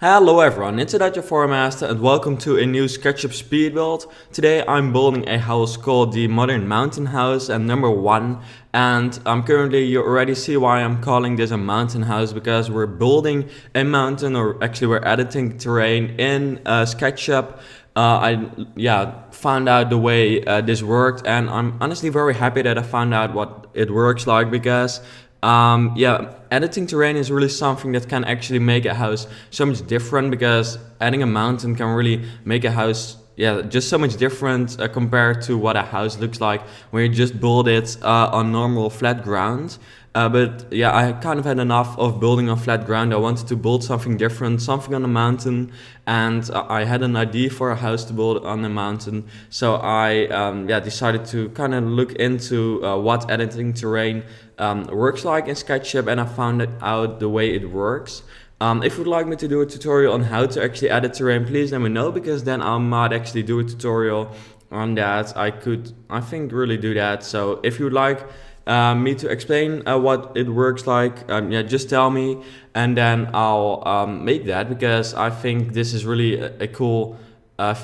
Hello everyone, it's Adaja Formaster and welcome to a new SketchUp speed build. Today I'm building a house called the Modern Mountain House and number 1, and currently you already see why I'm calling this a mountain house, because we're building a mountain, or actually we're editing terrain in SketchUp. I found out the way this worked, and I'm honestly very happy that I found out what it works like, because editing terrain is really something that can actually make a house so much different, because adding a mountain can really make a house just so much different compared to what a house looks like when you just build it on normal flat ground. I kind of had enough of building on flat ground. I wanted to build something different, something on a mountain, and I had an idea for a house to build on a mountain. So I decided to kind of look into what editing terrain works like in SketchUp, and I found out the way it works. If you'd like me to do a tutorial on how to actually edit terrain, please let me know, because then I might actually do a tutorial on that. I think really do that. So if you'd like me to explain what it works like, just tell me, and then I'll make that, because I think this is really a cool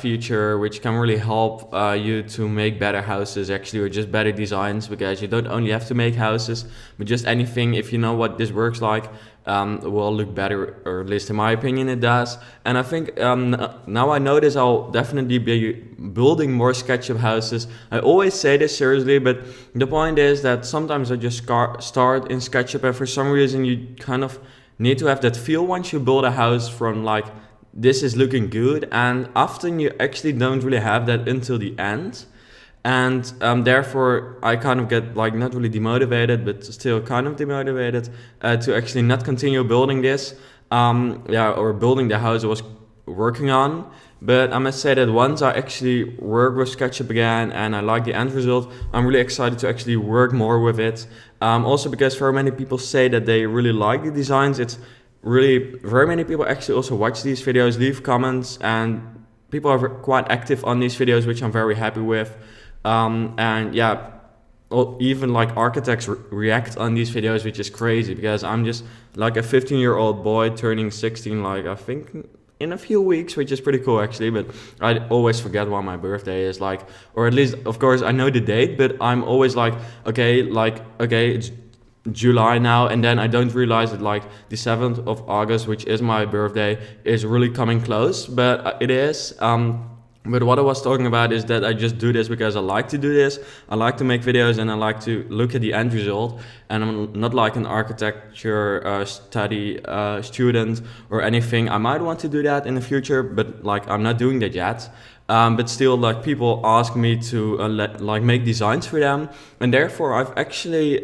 feature which can really help you to make better houses actually, or just better designs, because you don't only have to make houses, but just anything, if you know what this works like, will look better, or at least in my opinion it does. And I think now I know this, I'll definitely be building more SketchUp houses. I always say this seriously, but the point is that sometimes I just start in SketchUp, and for some reason you kind of need to have that feel once you build a house from like, this is looking good, and often you actually don't really have that until the end. And therefore I kind of get like not really demotivated, but still kind of demotivated to actually not continue building this or building the house I was working on. But I must say that once I actually work with SketchUp again and I like the end result, I'm really excited to actually work more with it. Also because very many people say that they really like the designs. It's really, very many people actually also watch these videos, leave comments, and people are quite active on these videos, which I'm very happy with. Even like architects react on these videos, which is crazy, because I'm just like a 15-year-old boy turning 16, like I think in a few weeks, which is pretty cool actually. But I always forget what my birthday is, like, or at least of course I know the date, but I'm always like okay, it's July now, and then I don't realize that like the 7th of August, which is my birthday, is really coming close, but it is. But what I was talking about is that I just do this because I like to do this. I like to make videos, and I like to look at the end result. And I'm not like an architecture study student or anything. I might want to do that in the future, but like I'm not doing that yet. But still, like, people ask me to make designs for them, and therefore I've actually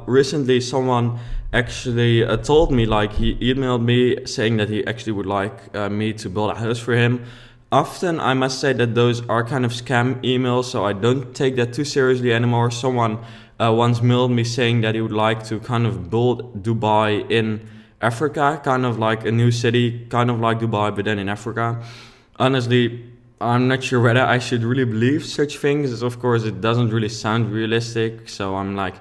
recently someone actually told me, like, he emailed me saying that he actually would like me to build a house for him. Often I must say that those are kind of scam emails, so I don't take that too seriously anymore. Someone once mailed me saying that he would like to kind of build Dubai in Africa, kind of like a new city, kind of like Dubai, but then in Africa. Honestly, I'm not sure whether I should really believe such things, as of course it doesn't really sound realistic, so I'm like,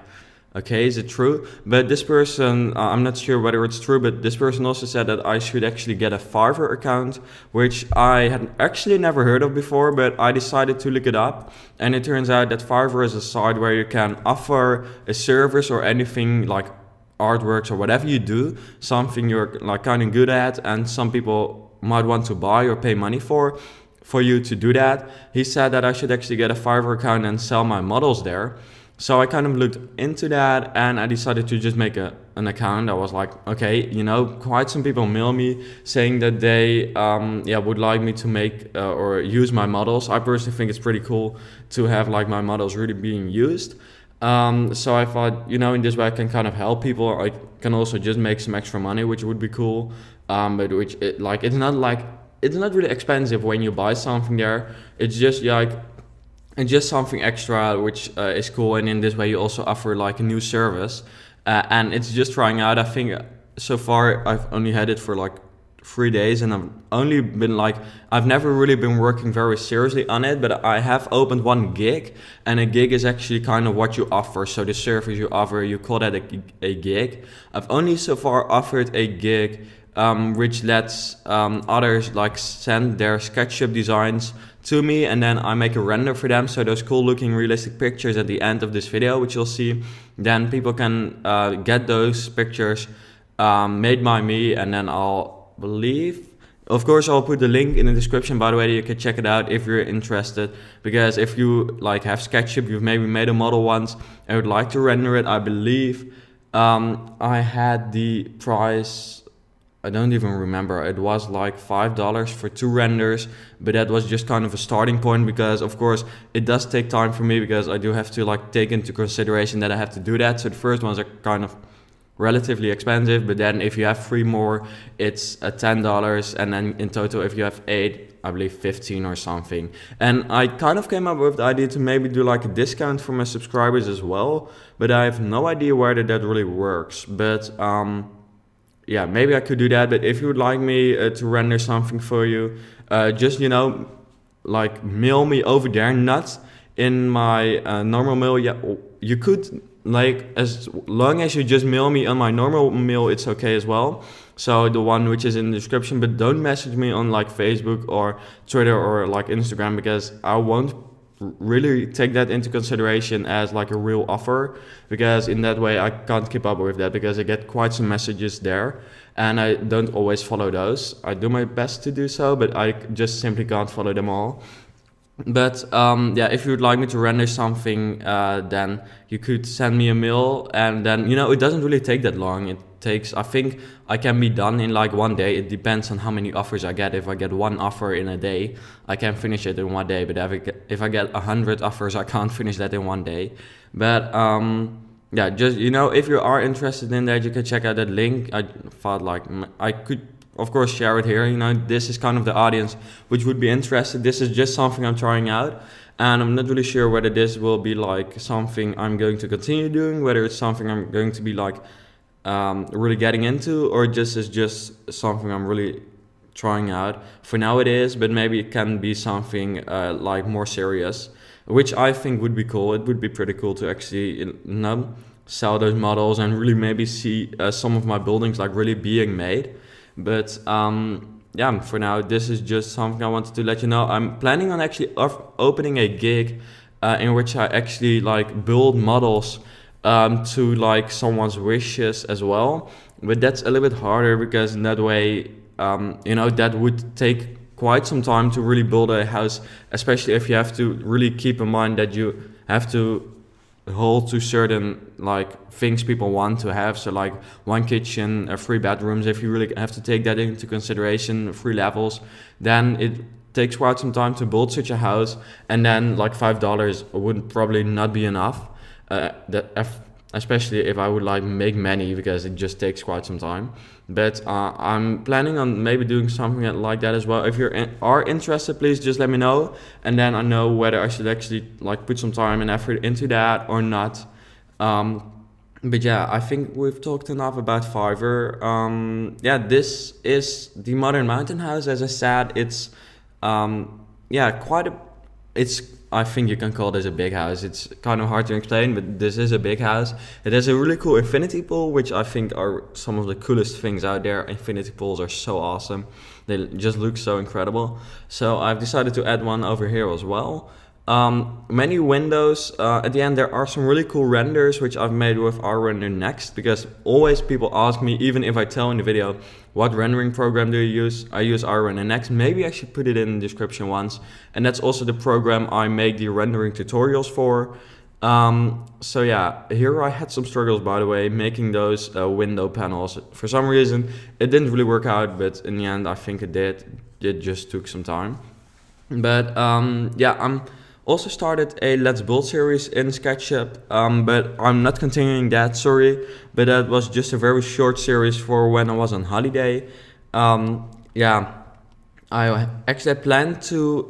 okay, is it true? But this person, I'm not sure whether it's true, but this person also said that I should actually get a Fiverr account, which I had actually never heard of before, but I decided to look it up. And it turns out that Fiverr is a site where you can offer a service or anything like artworks or whatever you do, something you're like kind of good at, and some people might want to buy or pay money for you to do that. He said that I should actually get a Fiverr account and sell my models there. So I kind of looked into that, and I decided to just make an account. I was like, okay, quite some people mail me saying that they would like me to make or use my models. I personally think it's pretty cool to have like my models really being used. So I thought, in this way I can kind of help people. I can also just make some extra money, which would be cool. But it's not really expensive when you buy something there. It's just something extra, which is cool, and in this way you also offer like a new service, and it's just trying out. I think so far I've only had it for like 3 days, and I've never really been working very seriously on it, but I have opened one gig, and a gig is actually kind of what you offer. So the service you offer, you call that a gig. I've only so far offered a gig which lets others like send their SketchUp designs to me, and then I make a render for them. So those cool looking realistic pictures at the end of this video, which you'll see, then people can get those pictures made by me, and then I'll believe, of course, I'll put the link in the description, by the way, you can check it out if you're interested, because if you like have SketchUp, you've maybe made a model once and would like to render it, I believe I had the price, I don't even remember, it was like $5 for 2 renders, but that was just kind of a starting point, because of course it does take time for me, because I do have to like take into consideration that I have to do that. So the first ones are kind of relatively expensive, but then if you have 3 more, it's $10, and then in total if you have 8, I believe 15 or something. And I kind of came up with the idea to maybe do like a discount for my subscribers as well, but I have no idea whether that really works. But yeah, maybe I could do that. But if you would like me to render something for you, just, you know, like mail me over there, not in my normal mail. Yeah, you could, like, as long as you just mail me on my normal mail, it's okay as well. So the one which is in the description, but don't message me on like Facebook or Twitter or like Instagram, because I won't really take that into consideration as like a real offer, because in that way I can't keep up with that, because I get quite some messages there and I don't always follow those. I do my best to do so, but I just simply can't follow them all. But yeah, if you would like me to render something, then you could send me a mail, and then, you know, it doesn't really take that long. It takes, I think I can be done in like 1 day. It depends on how many offers I get. If I get 1 offer in a day, I can finish it in 1 day, but if I get 100 offers, I can't finish that in 1 day. But yeah, just, you know, if you are interested in that, you can check out that link. I thought like I could of course share it here. You know, this is kind of the audience which would be interested. This is just something I'm trying out, and I'm not really sure whether this will be like something I'm going to continue doing, whether it's something I'm going to be like really getting into, or just is just something I'm really trying out. For now it is, but maybe it can be something like more serious, which I think would be cool. It would be pretty cool to actually, you know, sell those models and really maybe see some of my buildings like really being made. But yeah, for now this is just something I wanted to let you know. I'm planning on actually opening a gig in which I actually like build models to like someone's wishes as well, but that's a little bit harder, because in that way you know, that would take quite some time to really build a house, especially if you have to really keep in mind that you have to hold to certain like things people want to have. So like 1 kitchen, 3 bedrooms, if you really have to take that into consideration, 3 levels, then it takes quite some time to build such a house. And then like $5 would probably not be enough, especially if I would like make many, because it just takes quite some time. But I'm planning on maybe doing something like that as well. If you are interested, please just let me know, and then I know whether I should actually like put some time and effort into that or not. But yeah, I think we've talked enough about Fiverr. Yeah, this is the Modern Mountain House. As I said, it's yeah, I think you can call this a big house. It's kind of hard to explain, but this is a big house. It has a really cool infinity pool, which I think are some of the coolest things out there. Infinity pools are so awesome. They just look so incredible. So I've decided to add one over here as well. Many windows. At the end there are some really cool renders which I've made with rRender Next, because always people ask me, even if I tell in the video, what rendering program do you use? I use rRender Next. Maybe I should put it in the description once. And that's also the program I make the rendering tutorials for. So yeah, here I had some struggles, by the way, making those window panels. For some reason it didn't really work out, but in the end I think it did. It just took some time. But yeah, I'm also started a Let's Build series in SketchUp, but I'm not continuing that, sorry. But that was just a very short series for when I was on holiday. Yeah, I actually planned to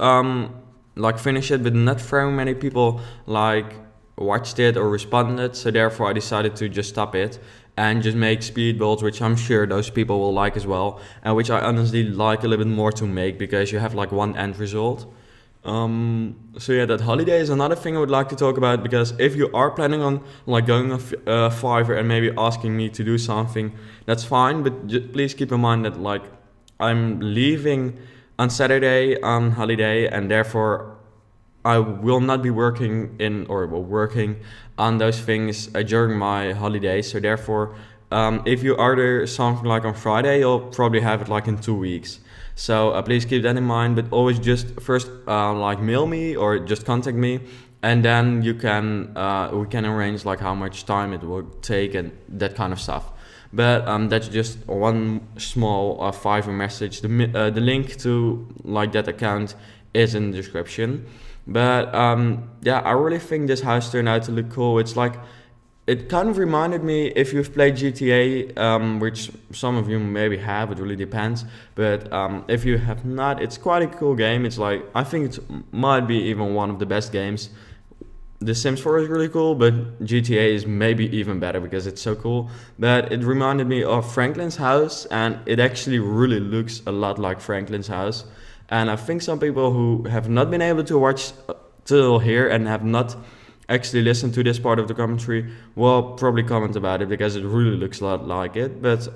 like finish it, but not very many people like watched it or responded, so therefore I decided to just stop it and just make speed builds, which I'm sure those people will like as well, and which I honestly like a little bit more to make, because you have like one end result. So yeah, that holiday is another thing I would like to talk about, because if you are planning on like going on Fiverr and maybe asking me to do something, that's fine. But please keep in mind that like I'm leaving on Saturday on holiday, and therefore I will not be working working on those things during my holiday. So therefore, if you order something like on Friday, you'll probably have it like in 2 weeks. So please keep that in mind. But always just first like mail me or just contact me, and then you can we can arrange like how much time it will take and that kind of stuff. But that's just one small Fiverr message. The link to like that account is in the description. But yeah, I really think this house turned out to look cool. It's like, it kind of reminded me, if you've played GTA, which some of you maybe have, it really depends. But if you have not, it's quite a cool game. It's like, I think it might be even one of the best games. The Sims 4 is really cool, but GTA is maybe even better because it's so cool. But it reminded me of Franklin's house, and it actually really looks a lot like Franklin's house. And I think some people who have not been able to watch till here and have not actually listened to this part of the commentary will probably comment about it, because it really looks a lot like it. But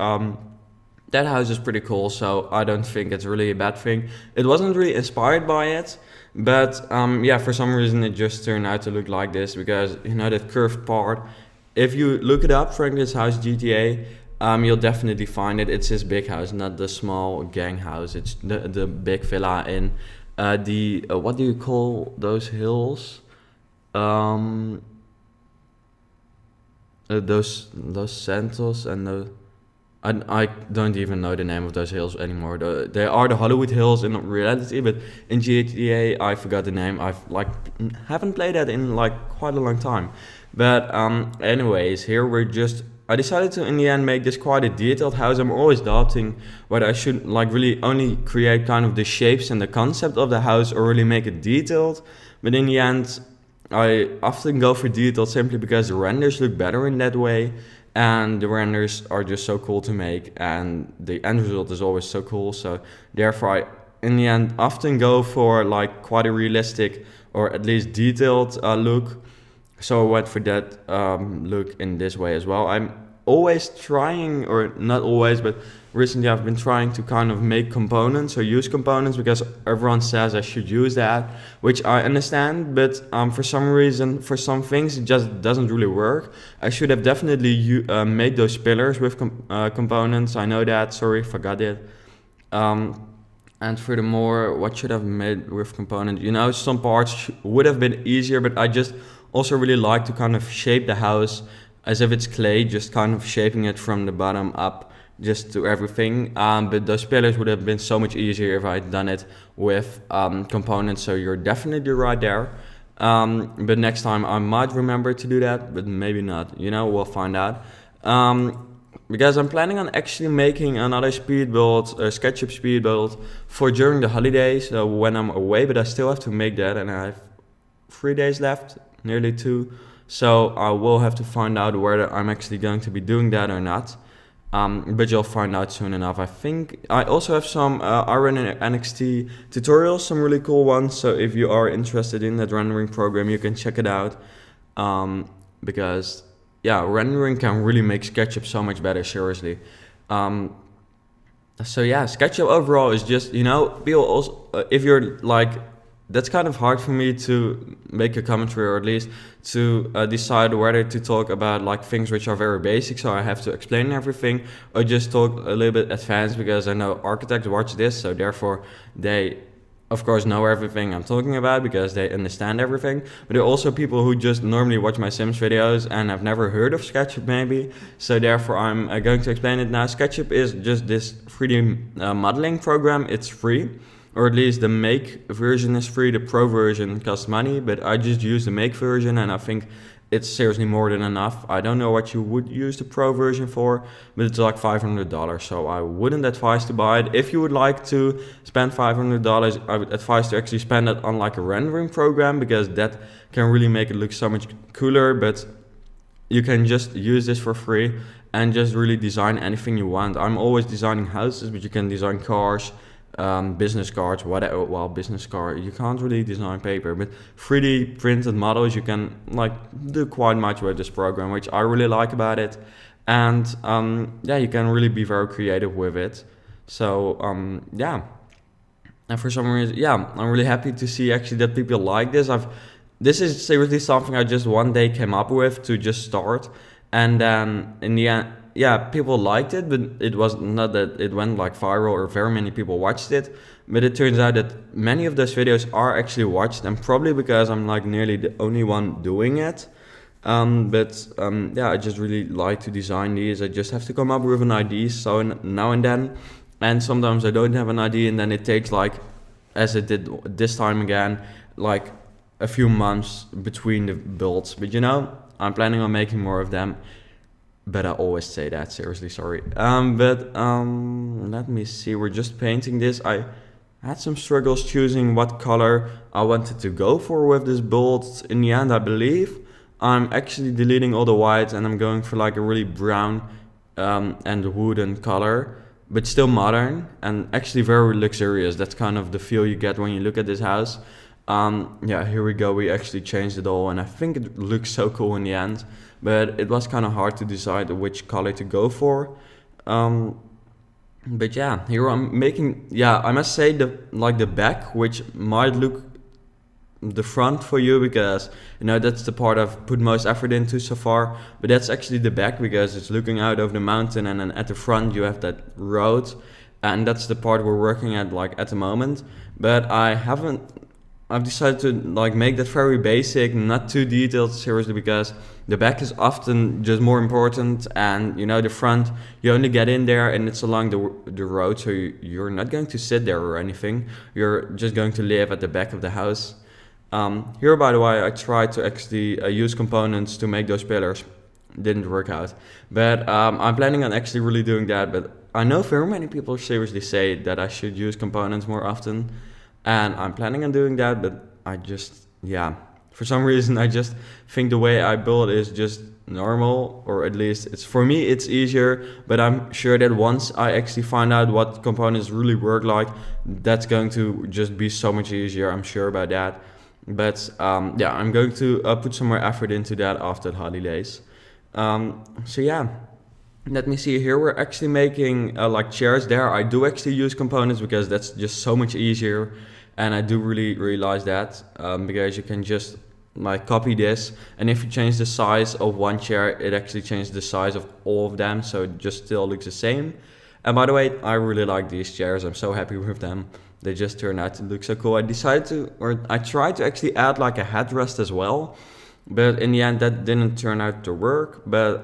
that house is pretty cool, so I don't think it's really a bad thing. It wasn't really inspired by it, but yeah, for some reason it just turned out to look like this, because you know that curved part. If you look it up, Franklin's house GTA, you'll definitely find it. It's his big house, not the small gang house. It's the big villa in the what do you call those hills? Those Santos and the I don't even know the name of those hills anymore. They are the Hollywood Hills in reality, but in GTA I forgot the name. I've like haven't played that in like quite a long time. But anyways, here I decided to in the end make this quite a detailed house. I'm always doubting whether I should like really only create kind of the shapes and the concept of the house, or really make it detailed. But in the end, I often go for detailed simply because the renders look better in that way, and the renders are just so cool to make, and the end result is always so cool. So therefore I in the end often go for like quite a realistic or at least detailed look. So I went for that look in this way as well. I'm always trying, or not always, but recently I've been trying to kind of make components or use components, because everyone says I should use that, which I understand, but for some reason, for some things, it just doesn't really work. I should have definitely made those pillars with components. I know that, sorry, forgot it. And furthermore, what should I have made with components? You know, some parts would have been easier, but I just also really like to kind of shape the house as if it's clay, just kind of shaping it from the bottom up just to everything. But those pillars would have been so much easier if I'd done it with components, so you're definitely right there. But next time I might remember to do that, but maybe not, you know, we'll find out. Because I'm planning on actually making another speed build, a SketchUp speed build for during the holidays, so when I'm away, but I still have to make that, and I have 3 days left, nearly 2. So I will have to find out whether I'm actually going to be doing that or not. But you'll find out soon enough. I think I also have some Iron and NXT tutorials, some really cool ones. So if you are interested in that rendering program, you can check it out. Because yeah, rendering can really make SketchUp so much better, seriously. So yeah, SketchUp overall is just, you know, people also, if you're like, that's kind of hard for me to make a commentary, or at least to decide whether to talk about like things which are very basic, so I have to explain everything, or just talk a little bit advanced, because I know architects watch this, so therefore they of course know everything I'm talking about because they understand everything. But there are also people who just normally watch my Sims videos and have never heard of SketchUp maybe, so therefore I'm going to explain it now. SketchUp is just this 3D modeling program. It's free. Or at least the make version is free, the pro version costs money, but I just use the make version, and I think it's seriously more than enough. I don't know what you would use the pro version for, but it's like $500, so I wouldn't advise to buy it. If you would like to spend $500, I would advise to actually spend it on like a rendering program, because that can really make it look so much cooler. But you can just use this for free and just really design anything you want. I'm always designing houses, but you can design cars, business cards, whatever. Well, business card, you can't really design paper, but 3D printed models, you can like do quite much with this program, which I really like about it. And yeah, you can really be very creative with it. So yeah, and for some reason, yeah, I'm really happy to see actually that people like this. This is seriously something I just one day came up with to just start, and then in the end, yeah, people liked it, but it was not that it went like viral or very many people watched it. But it turns out that many of those videos are actually watched, and probably because I'm like nearly the only one doing it. Yeah, I just really like to design these. I just have to come up with an idea so now and then, and sometimes I don't have an idea, and then it takes like, as it did this time again, like a few months between the builds. But you know, I'm planning on making more of them. But I always say that, seriously, sorry. Let me see, we're just painting this. I had some struggles choosing what color I wanted to go for with this build. In the end, I believe I'm actually deleting all the whites and I'm going for like a really brown and wooden color, but still modern and actually very luxurious. That's kind of the feel you get when you look at this house. Yeah, here we go. We actually changed it all, and I think it looks so cool in the end. But it was kind of hard to decide which color to go for. But yeah, here I'm making. Yeah, I must say the back, which might look the front for you, because you know that's the part I've put most effort into so far. But that's actually the back because it's looking out over the mountain, and then at the front you have that road, and that's the part we're working at like at the moment. But I've decided to like make that very basic, not too detailed, seriously, because the back is often just more important, and you know the front, you only get in there and it's along the road, so you're not going to sit there or anything. You're just going to live at the back of the house. Here, by the way, I tried to actually use components to make those pillars. Didn't work out, but I'm planning on actually really doing that. But I know very many people seriously say that I should use components more often. And I'm planning on doing that, but I just, yeah, for some reason I just think the way I build is just normal, or at least it's for me it's easier. But I'm sure that once I actually find out what components really work like, that's going to just be so much easier. I'm sure about that. But yeah, I'm going to put some more effort into that after the holidays. So yeah. Let me see, here we're actually making like chairs there. I do actually use components because that's just so much easier. And I do really realize that because you can just like copy this. And if you change the size of one chair, it actually changes the size of all of them. So it just still looks the same. And by the way, I really like these chairs. I'm so happy with them. They just turned out to look so cool. I tried to actually add like a headrest as well. But in the end, that didn't turn out to work. But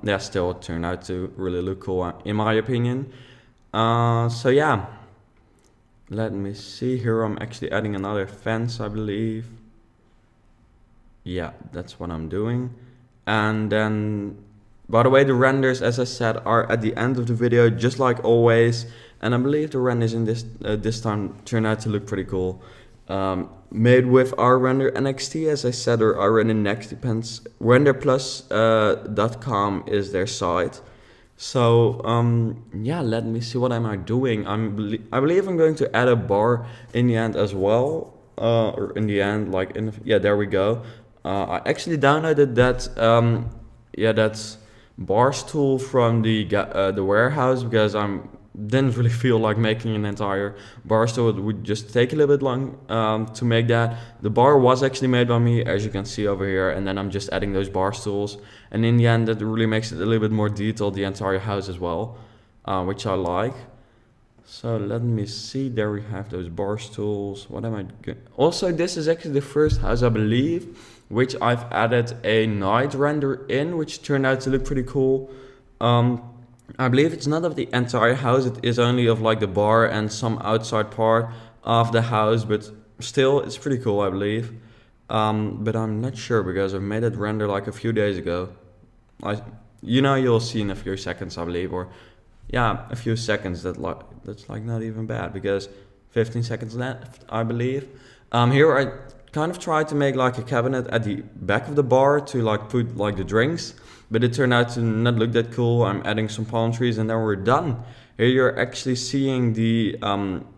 yeah, still it turned out to really look cool, in my opinion. So yeah, let me see. Here I'm actually adding another fence, I believe. Yeah, that's what I'm doing. And then, by the way, the renders, as I said, are at the end of the video, just like always. And I believe the renders in this time turned out to look pretty cool. Made with our render NXT, as I said, or our render next, depends. renderplus.com is their site. So yeah, let me see, what am I doing? I believe I'm going to add a bar in the end as well, or in the end, like yeah, there we go. I actually downloaded that that bars tool from the warehouse, because didn't really feel like making an entire bar, so it would just take a little bit long to make that. The bar was actually made by me, as you can see over here, and then I'm just adding those bar tools, and in the end that really makes it a little bit more detailed, the entire house as well, which I like. So let me see, there we have those bar tools. What am I also, this is actually the first house, I believe, which I've added a night render in, which turned out to look pretty cool. I believe it's not of the entire house, it is only of like the bar and some outside part of the house, but still it's pretty cool, I believe. But I'm not sure because I've made it render like a few days ago. You'll see in a few seconds, I believe, or yeah, a few seconds. That's like not even bad, because 15 seconds left, I believe. Here I kind of tried to make like a cabinet at the back of the bar to like put like the drinks, but it turned out to not look that cool. I'm adding some palm trees and then we're done. Here you're actually seeing the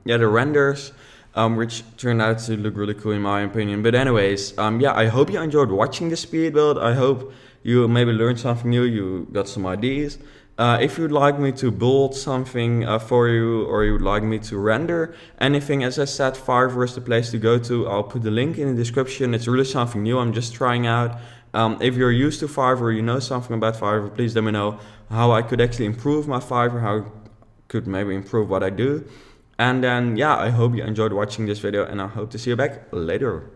the renders, which turned out to look really cool in my opinion. But anyways, yeah, I hope you enjoyed watching this speed build. I hope you maybe learned something new, you got some ideas. If you'd like me to build something for you, or you would like me to render anything, as I said, Fiverr is the place to go to. I'll put the link in the description. It's really something new, I'm just trying out. If you're used to Fiverr, you know something about Fiverr, please let me know how I could actually improve my Fiverr, how I could maybe improve what I do. And then, yeah, I hope you enjoyed watching this video, and I hope to see you back later.